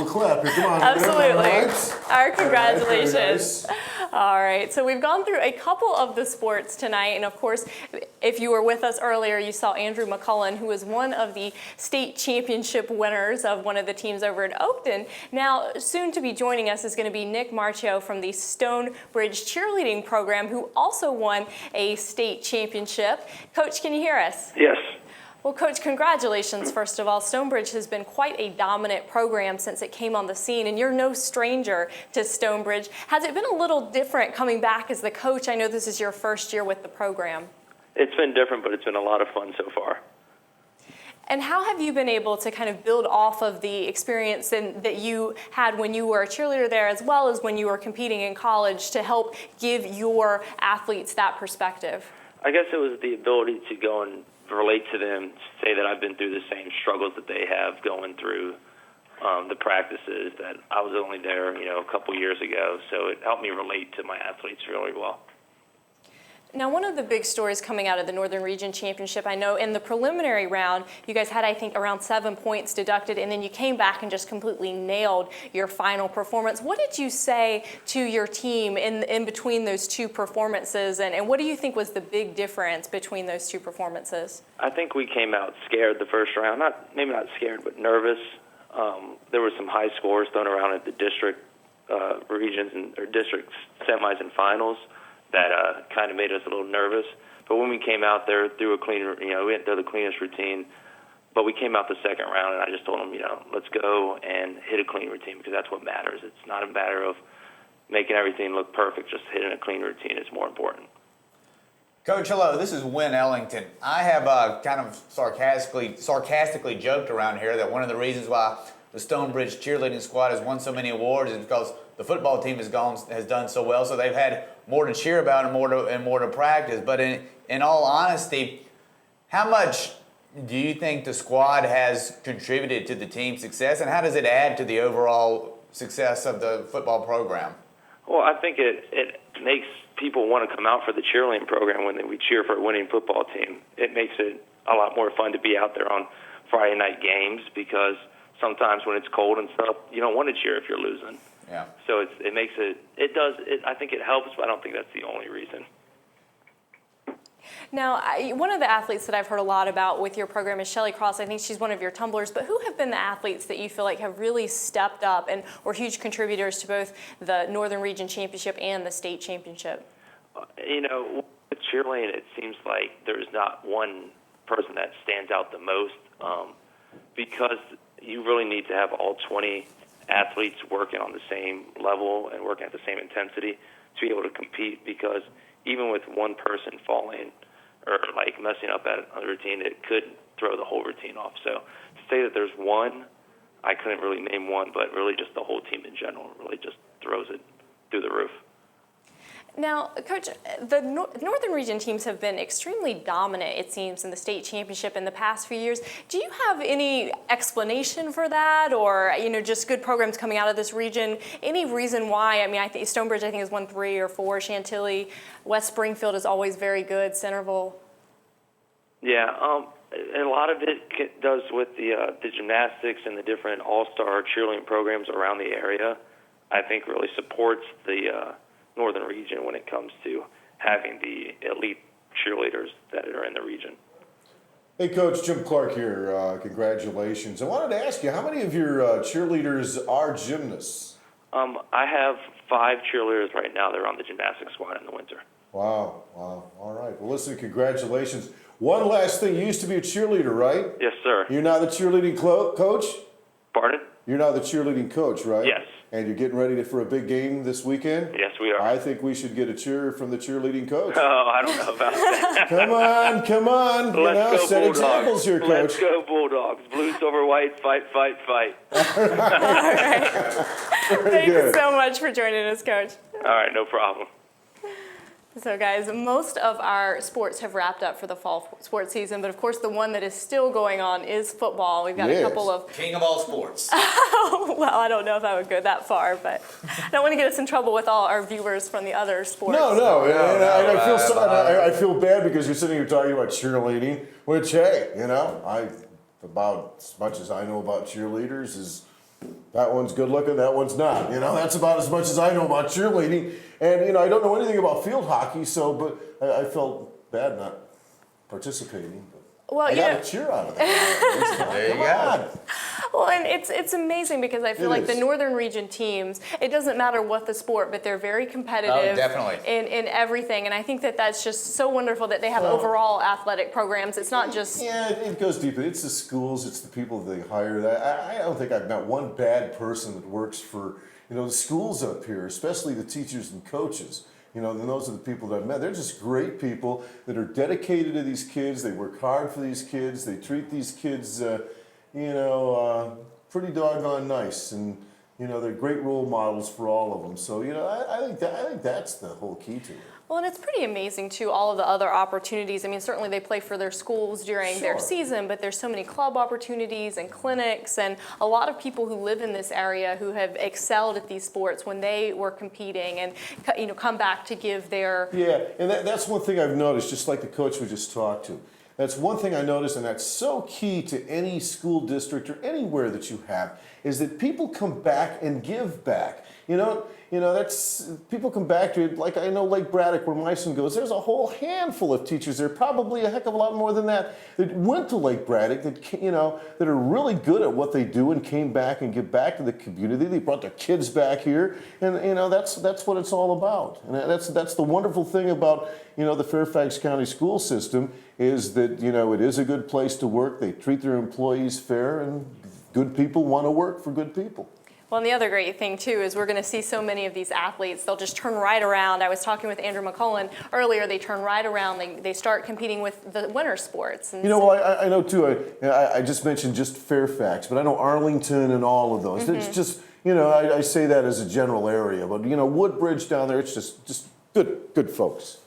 clap here. Come on. Absolutely. Right. Our congratulations. Very nice. All right, so we've gone through a couple of the sports tonight, and of course, if you were with us earlier, you saw Andrew McCullen, who is one of the state championship winners of one of the teams over at Oakton. Now, soon to be joining us is going to be Nick Marcio from the Stonebridge cheerleading program, who also won a state championship. Coach, can you hear us? Yes. Well, Coach, congratulations, first of all. Stonebridge has been quite a dominant program since it came on the scene, and you're no stranger to Stonebridge. Has it been a little different coming back as the coach? I know this is your first year with the program. It's been different, but it's been a lot of fun so far. And how have you been able to kind of build off of the experience that you had when you were a cheerleader there, as well as when you were competing in college, to help give your athletes that perspective? I guess it was the ability to go and relate to them, say that I've been through the same struggles that they have going through the practices, that I was only there, a couple years ago. So it helped me relate to my athletes really well. Now, one of the big stories coming out of the Northern Region Championship, I know in the preliminary round, you guys had, I think, around 7 points deducted, and then you came back and just completely nailed your final performance. What did you say to your team in between those two performances, and what do you think was the big difference between those two performances? I think we came out scared the first round. Maybe not scared, but nervous. There were some high scores thrown around at the district regions or district semis and finals that kind of made us a little nervous. But when we came out there, threw a clean, we didn't throw the cleanest routine, but we came out the second round, and I just told them, let's go and hit a clean routine, because that's what matters. It's not a matter of making everything look perfect. Just hitting a clean routine is more important. Coach, hello. This is Wynn Ellington. I have kind of sarcastically joked around here that one of the reasons why the Stonebridge cheerleading squad has won so many awards is because the football team has done so well, so they've had more to cheer about and more to practice. But in all honesty, how much do you think the squad has contributed to the team's success, and how does it add to the overall success of the football program? Well, I think it makes people want to come out for the cheerleading program when we cheer for a winning football team. It makes it a lot more fun to be out there on Friday night games, because sometimes when it's cold and stuff, you don't want to cheer if you're losing. Yeah. So it makes it. I think it helps, but I don't think that's the only reason. Now, one of the athletes that I've heard a lot about with your program is Shelly Cross. I think she's one of your tumblers. But who have been the athletes that you feel like have really stepped up and were huge contributors to both the Northern Region Championship and the state championship? With cheerleading, it seems like there's not one person that stands out the most, because you really need to have all 20 athletes working on the same level and working at the same intensity to be able to compete, because even with one person falling or messing up at a routine, it could throw the whole routine off. So to say that there's one, I couldn't really name one, but really just the whole team in general really just throws it through the roof. Now, Coach, the Northern Region teams have been extremely dominant, it seems, in the state championship in the past few years. Do you have any explanation for that, or just good programs coming out of this region? Any reason why? I mean, I think Stonebridge, has won 3 or 4. Chantilly, West Springfield is always very good. Centerville. Yeah, a lot of it does with the gymnastics and the different all-star cheerleading programs around the area. I think really supports the Northern Region when it comes to having the elite cheerleaders that are in the region. Hey, Coach, Jim Clark here. Congratulations. I wanted to ask you, how many of your cheerleaders are gymnasts? I have 5 cheerleaders right now that are on the gymnastics squad in the winter. Wow. All right. Well, listen, congratulations. One last thing. You used to be a cheerleader, right? Yes, sir. You're now the cheerleading coach? Pardon? You're now the cheerleading coach, right? Yes. And you're getting ready for a big game this weekend? Yes, we are. I think we should get a cheer from the cheerleading coach. Oh, I don't know about that. Come on. Let's go set Bulldogs. Examples here, Coach. Let's go Bulldogs. Blue, silver, white, fight. All right. Thanks so much for joining us, Coach. All right, no problem. So guys, most of our sports have wrapped up for the fall sports season, but of course the one that is still going on is football. We've got a couple of... King of all sports. Well, I don't know if I would go that far, but I don't want to get us in trouble with all our viewers from the other sports. No. I feel bad because you're sitting here talking about cheerleading, which, hey, about as much as I know about cheerleaders is that one's good looking, that one's not. That's about as much as I know about cheerleading. And, I don't know anything about field hockey, but I felt bad not participating. But Well, I got a cheer out of that. There you go. Well, and it's amazing because I feel like the Northern Region teams, it doesn't matter what the sport, but they're very competitive. Oh, definitely. In everything. And I think that that's just so wonderful that they have overall athletic programs. It's not just... Yeah, it goes deeper. It's the schools, it's the people that they hire. I don't think I've met one bad person that works for, the schools up here, especially the teachers and coaches. And those are the people that I've met. They're just great people that are dedicated to these kids. They work hard for these kids. They treat these kids, pretty doggone nice. And, they're great role models for all of them. So, I think that's the whole key to it. Well, and it's pretty amazing, too, all of the other opportunities. I mean, certainly they play for their schools during their season, but there's so many club opportunities and clinics, and a lot of people who live in this area who have excelled at these sports when they were competing and, come back to give their... Yeah, and that's one thing I've noticed, just like the coach we just talked to. That's one thing I noticed, and that's so key to any school district or anywhere that you have, is that people come back and give back. That's people come back to it. Like I know Lake Braddock, where my son goes. There's a whole handful of teachers there, probably a heck of a lot more than that went to Lake Braddock. That are really good at what they do and came back and give back to the community. They brought their kids back here, and that's what it's all about. And that's the wonderful thing about the Fairfax County school system is that it is a good place to work. They treat their employees fair, and good people want to work for good people. Well, and the other great thing, too, is we're going to see so many of these athletes. They'll just turn right around. I was talking with Andrew McCullen earlier. They turn right around. They start competing with the winter sports. And I know, too. I just mentioned just Fairfax, but I know Arlington and all of those. Mm-hmm. It's just, I say that as a general area. But, Woodbridge down there, it's just good folks.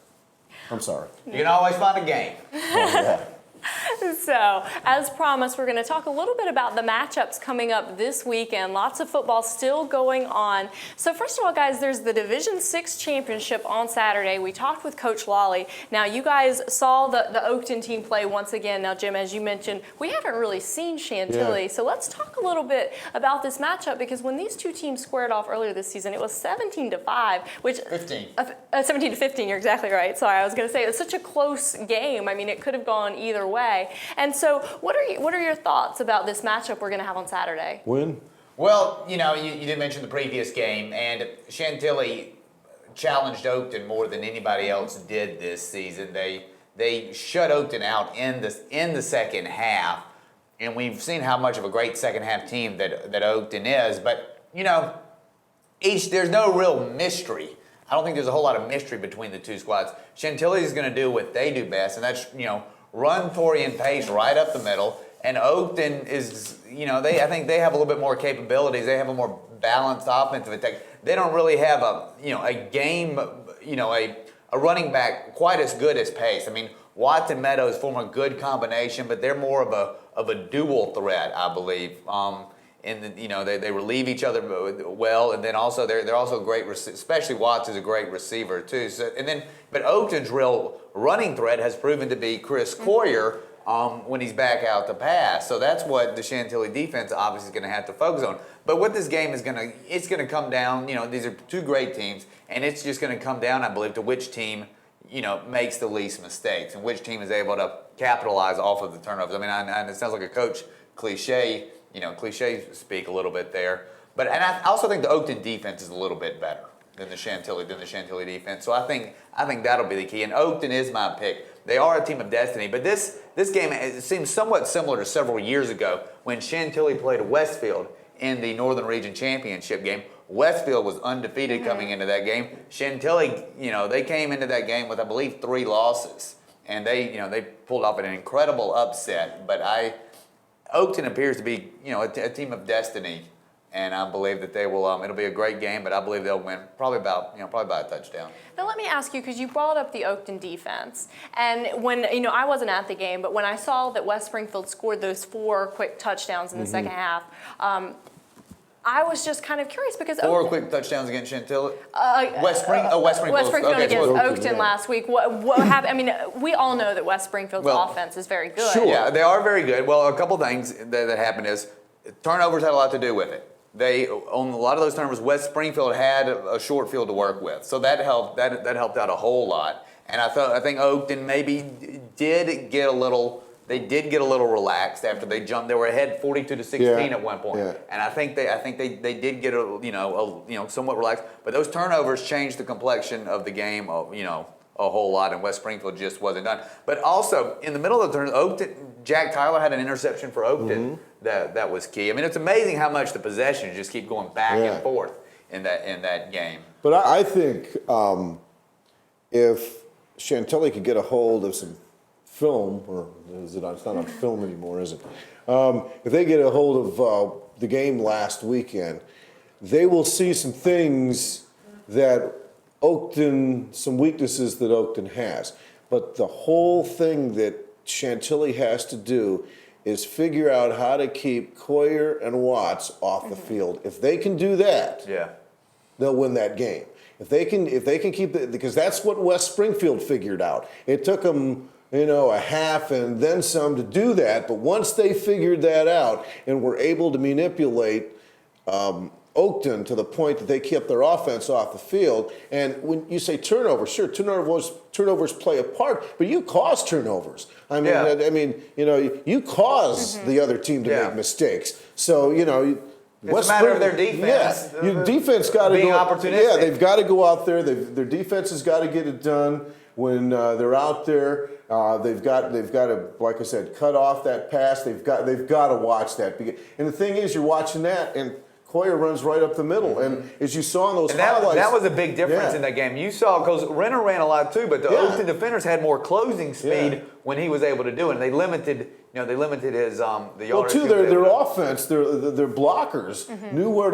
I'm sorry. You can always find a game. Oh, yeah. So, as promised, we're going to talk a little bit about the matchups coming up this weekend. Lots of football still going on. So, first of all, guys, there's the Division VI Championship on Saturday. We talked with Coach Lawley. Now, you guys saw the Oakton team play once again. Now, Jim, as you mentioned, we haven't really seen Chantilly. Yeah. So, let's talk a little bit about this matchup, because when these two teams squared off earlier this season, it was 17-5, which 15. 17-15. You're exactly right. Sorry, I was going to say it was such a close game. I mean, it could have gone either way. And so, what are your thoughts about this matchup we're going to have on Saturday? Win. Well, you did mention the previous game, and Chantilly challenged Oakton more than anybody else did this season. They shut Oakton out in the second half, and we've seen how much of a great second half team that Oakton is. But there's no real mystery. I don't think there's a whole lot of mystery between the two squads. Chantilly is going to do what they do best, and that's run Torian pace right up the middle. And Oakton is, I think they have a little bit more capabilities. They have a more balanced offensive attack. They don't really have a game, a running back quite as good as Pace. I mean, Watts and Meadows form a good combination, but they're more of a dual threat, I believe. They relieve each other well, and then also they're also great, especially Watts is a great receiver too. So, but Oakton's real running threat has proven to be Chris Coyer when he's back out to pass. So that's what the Chantilly defense obviously is going to have to focus on. But what this game is it's going to come down. These are two great teams, and it's just going to come down, I believe, to which team makes the least mistakes and which team is able to capitalize off of the turnovers. I mean, it sounds like a coach cliche. Cliche speak a little bit there, and I also think the Oakton defense is a little bit better than the Chantilly defense. So I think that'll be the key. And Oakton is my pick. They are a team of destiny, but this game it seems somewhat similar to several years ago when Chantilly played Westfield in the Northern Region Championship game. Westfield was undefeated coming into that game. Chantilly, they came into that game with I believe 3 losses, and they pulled off an incredible upset. But Oakton appears to be, a team of destiny, and I believe that they will. It'll be a great game, but I believe they'll win probably by a touchdown. Now let me ask you, because you brought up the Oakton defense, and when I wasn't at the game, but when I saw that West Springfield scored those 4 quick touchdowns in the second half, I was just kind of curious because 4 quick touchdowns against Chantilly. West Springfield against Oakton last week. What happened? I mean, we all know that West Springfield's offense is very good. Sure. Yeah, they are very good. Well, a couple things that happened is turnovers had a lot to do with it. On a lot of those turnovers, West Springfield had a short field to work with, so that helped. That helped out a whole lot. And I think Oakton maybe did get a little. They did get a little relaxed after they jumped. They were ahead 42-16 at one point, and I think they did get somewhat relaxed. But those turnovers changed the complexion of the game, a whole lot, and West Springfield just wasn't done. But also in the middle of the turn, Jack Tyler had an interception for Oakton that was key. I mean, it's amazing how much the possessions just keep going back and forth in that game. But I think if Chantilly could get a hold of some film, or it's not on film anymore, is it? If they get a hold of the game last weekend, they will see some things that some weaknesses that Oakton has. But the whole thing that Chantilly has to do is figure out how to keep Coyer and Watts off the field. If they can do that, they'll win that game. If they can keep it, because that's what West Springfield figured out. It took them a half and then some to do that. But once they figured that out and were able to manipulate Oakton to the point that they kept their offense off the field. And when you say turnovers, sure, turnovers play a part, but you cause turnovers. I mean, you cause the other team to make mistakes. So, it's a matter of their defense. Yeah, your defense got to go opportunistic. Yeah, they've got to go out there. Their defense has got to get it done when they're out there. They've got to, like I said, cut off that pass. They've got to watch that. And the thing is, you're watching that, and Coyer runs right up the middle. And as you saw in those highlights, that was a big difference in that game. You saw, because Renner ran a lot too, but the Oakton defenders had more closing speed when he was able to do it. And they limited his the yardage. Well, too, their offense, their blockers knew where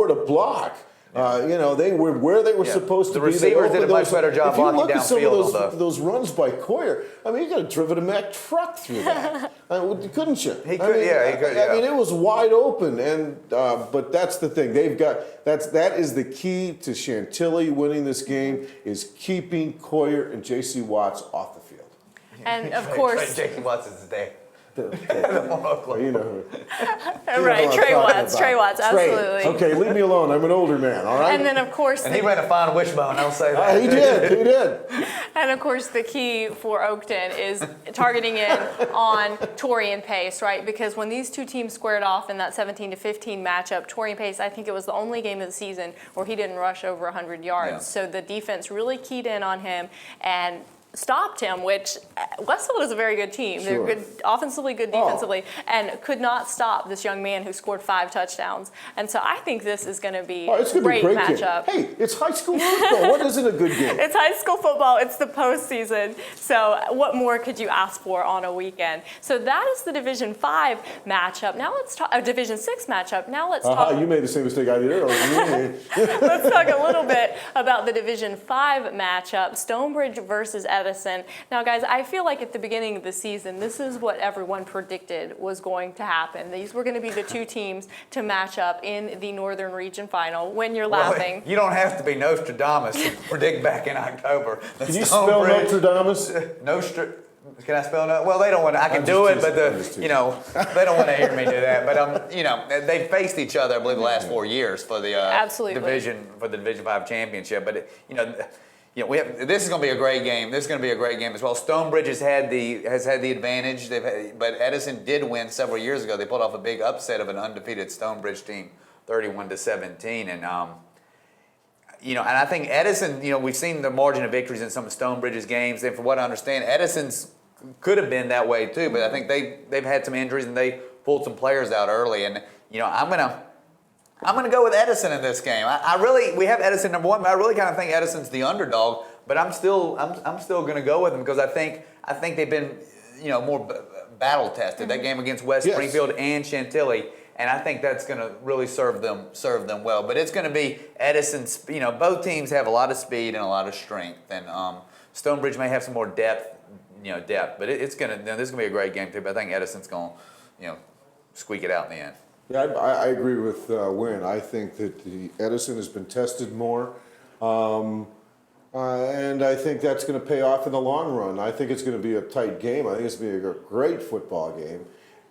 to block. They were where they were supposed to be. The receivers did a much better job blocking downfield. If you look at some of those runs by Coyer, I mean, you could have driven a Mack truck through that. Couldn't you? He could. I mean, it was wide open, and but that's the thing. That is the key to Chantilly winning this game, is keeping Coyer and J.C. Watts off the field. And of course, J.C. Watts is there. You know right, Trey Watts, absolutely. Okay, leave me alone. I'm an older man, all right? And then, of course... he ran a fine wishbone, I'll say that. He did. And, of course, the key for Oakton is targeting in on Torian Pace, right? Because when these two teams squared off in that 17-15 matchup, Torian Pace, I think it was the only game of the season where he didn't rush over 100 yards. So the defense really keyed in on him, and stopped him, which Westfield is a very good team. Sure. They're good offensively, good defensively, and could not stop this young man who scored 5 touchdowns. And so I think this is going to be It's a going to be great a great matchup. game. Hey, it's high school football. What isn't a good game? It's high school football. It's the postseason. So what more could you ask for on a weekend? So that is the Division 5 matchup. Now let's talk a Division 6 matchup. Now let's talk. You made the same mistake I did earlier. Let's talk a little bit about the Division 5 matchup, Stonebridge versus Edison. Now, guys, I feel like at the beginning of the season, this is what everyone predicted was going to happen. These were going to be the two teams to match up in the Northern Region Final. When you're laughing. You don't have to be Nostradamus to predict back in October. Can you spell Nostradamus? Can I spell it? Well, they don't want to. I can do it, but they don't want to hear me do that. But they faced each other, I believe, the last 4 years for the Division 5 championship. But this is going to be a great game. This is going to be a great game as well. Stonebridge has had the advantage. But Edison did win several years ago. They pulled off a big upset of an undefeated Stonebridge team, 31-17, and and I think Edison. We've seen the margin of victories in some of Stonebridge's games, and from what I understand, Edison's could have been that way too. But I think they've had some injuries and they pulled some players out early, and I'm gonna go with Edison in this game. We have Edison number 1, but I really kind of think Edison's the underdog. But I'm still gonna go with them because I think they've been more battle tested. Mm-hmm. That game against West Springfield and Chantilly, and I think that's gonna really serve them well. But it's gonna be Edison's. Both teams have a lot of speed and a lot of strength, and Stonebridge may have some more depth. But this is gonna be a great game too. But I think Edison's gonna squeak it out in the end. Yeah, I agree with Wynn. I think that the Edison has been tested more, and I think that's going to pay off in the long run. I think it's going to be a tight game. I think it's going to be a great football game,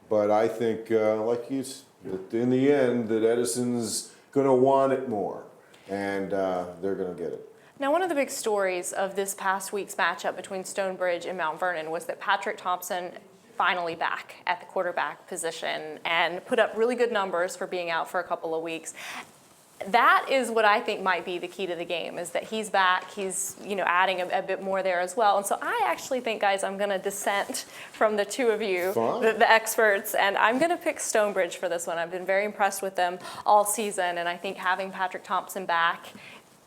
but I think, in the end, that Edison's going to want it more, and they're going to get it. Now, one of the big stories of this past week's matchup between Stonebridge and Mount Vernon was that Patrick Thompson finally back at the quarterback position and put up really good numbers for being out for a couple of weeks. That is what I think might be the key to the game, is that he's back. He's adding a bit more there as well. And so I actually think, guys, I'm going to dissent from the two of you, the experts, and I'm going to pick Stonebridge for this one. I've been very impressed with them all season, and I think having Patrick Thompson back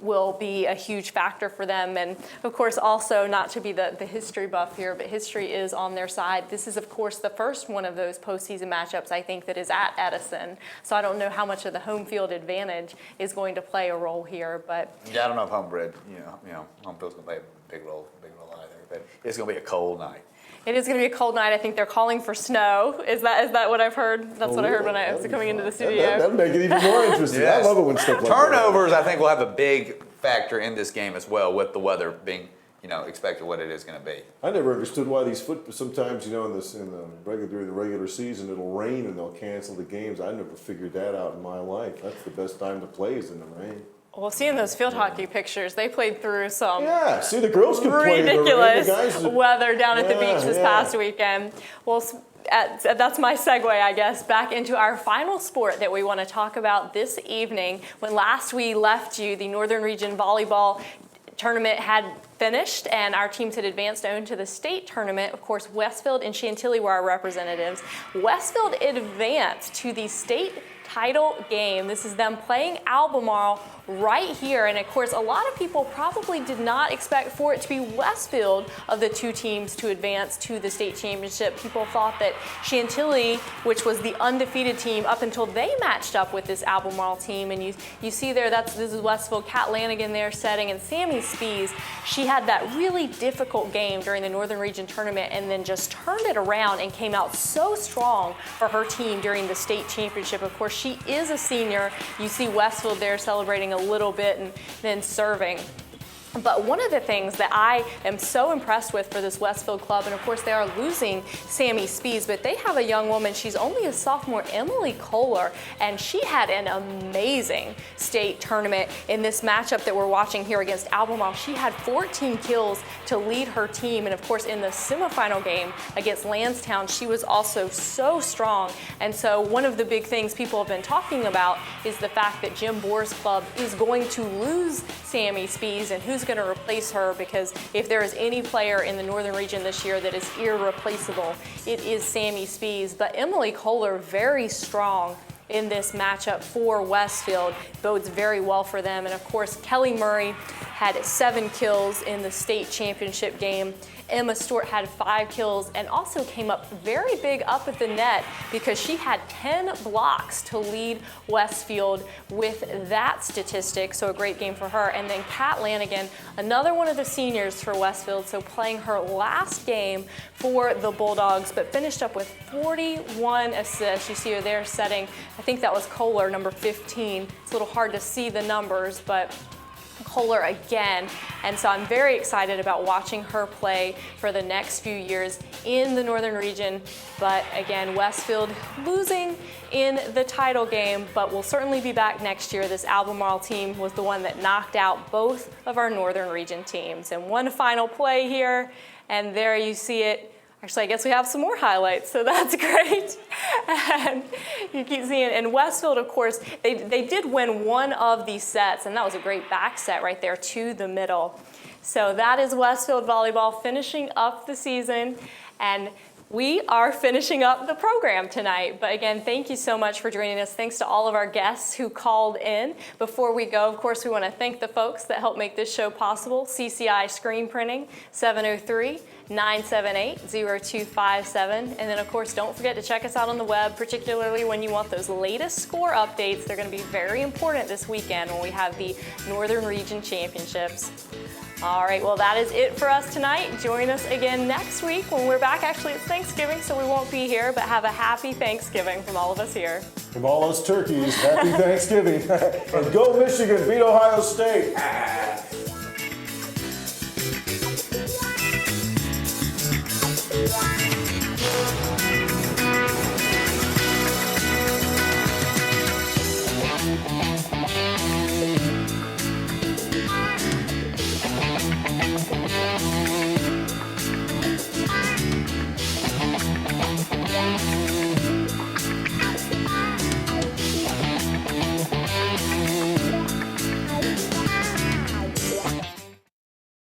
will be a huge factor for them. And of course, also, not to be the history buff here, but history is on their side. This is, of course, the first one of those postseason matchups, I think, that is at Edison. So I don't know how much of the home field advantage is going to play a role here, but I don't know if home field's going to play a big role either. But it's going to be a cold night. It is going to be a cold night. I think they're calling for snow. Is that what I've heard? That's what I heard when I was coming into the studio. That'll make it even more interesting. Yes. I love it when stuff like Turnovers, I think, will have a big factor in this game as well, with the weather being, expected what it is going to be. I never understood why these sometimes, during the regular season, it'll rain and they'll cancel the games. I never figured that out in my life. That's the best time to play is in the rain. Well, seeing those field hockey pictures, they played through some see, the girls can play ridiculous in the rain. The guys weather down at the beach this past weekend. Well, that's my segue, I guess, back into our final sport that we want to talk about this evening. When last we left you, the Northern Region Volleyball tournament had finished and our teams had advanced on to the state tournament. Of course, Westfield and Chantilly were our representatives. Westfield advanced to the state title game. This is them playing Albemarle right here. And of course, a lot of people probably did not expect for it to be Westfield of the two teams to advance to the state championship. People thought that Chantilly, which was the undefeated team up until they matched up with this Albemarle team. And you see there, this is Westfield, Kat Lanigan there setting, and Sammy Spees. She had that really difficult game during the Northern Region tournament and then just turned it around and came out so strong for her team during the state championship. Of course, she is a senior. You see Westfield there celebrating a little bit and then serving. But one of the things that I am so impressed with for this Westfield club, and of course they are losing Sammy Spees, but they have a young woman, she's only a sophomore, Emily Kohler, and she had an amazing state tournament in this matchup that we're watching here against Albemarle. She had 14 kills to lead her team, and of course in the semifinal game against Lansdowne, she was also so strong. And so one of the big things people have been talking about is the fact that Jim Boer's club is going to lose Sammy Spees, and who's who's going to replace her, because if there is any player in the Northern region this year that is irreplaceable, it is Sammy Spees. But Emily Kohler, very strong in this matchup for Westfield, bodes very well for them. And of course, Kelly Murray had 7 kills in the state championship game. Emma Stewart had 5 kills and also came up very big up at the net because she had 10 blocks to lead Westfield with that statistic. So a great game for her. And then Kat Lanigan, another one of the seniors for Westfield, so playing her last game for the Bulldogs, but finished up with 41 assists. You see her there setting, I think that was Kohler, number 15. It's a little hard to see the numbers, but Kohler again. And so I'm very excited about watching her play for the next few years in the Northern region. But again, Westfield losing in the title game, but we'll certainly be back next year. This Albemarle team was the one that knocked out both of our Northern region teams. And one final play here, and there you see it. Actually, I guess we have some more highlights, so that's great. And you keep seeing, and Westfield, of course, they did win one of these sets, and that was a great back set right there to the middle. So that is Westfield volleyball finishing up the season, and we are finishing up the program tonight. But again, thank you so much for joining us. Thanks to all of our guests who called in. Before we go, of course, we want to thank the folks that helped make this show possible. CCI Screen Printing, 703-978-0257. And then, of course, don't forget to check us out on the web, particularly when you want those latest score updates. They're going to be very important this weekend when we have the Northern Region Championships. All right, well, that is it for us tonight. Join us again next week when we're back. Actually, it's Thanksgiving, so we won't be here, but have a happy Thanksgiving from all of us here. From all us turkeys, happy Thanksgiving. And go Michigan, beat Ohio State. Yeah.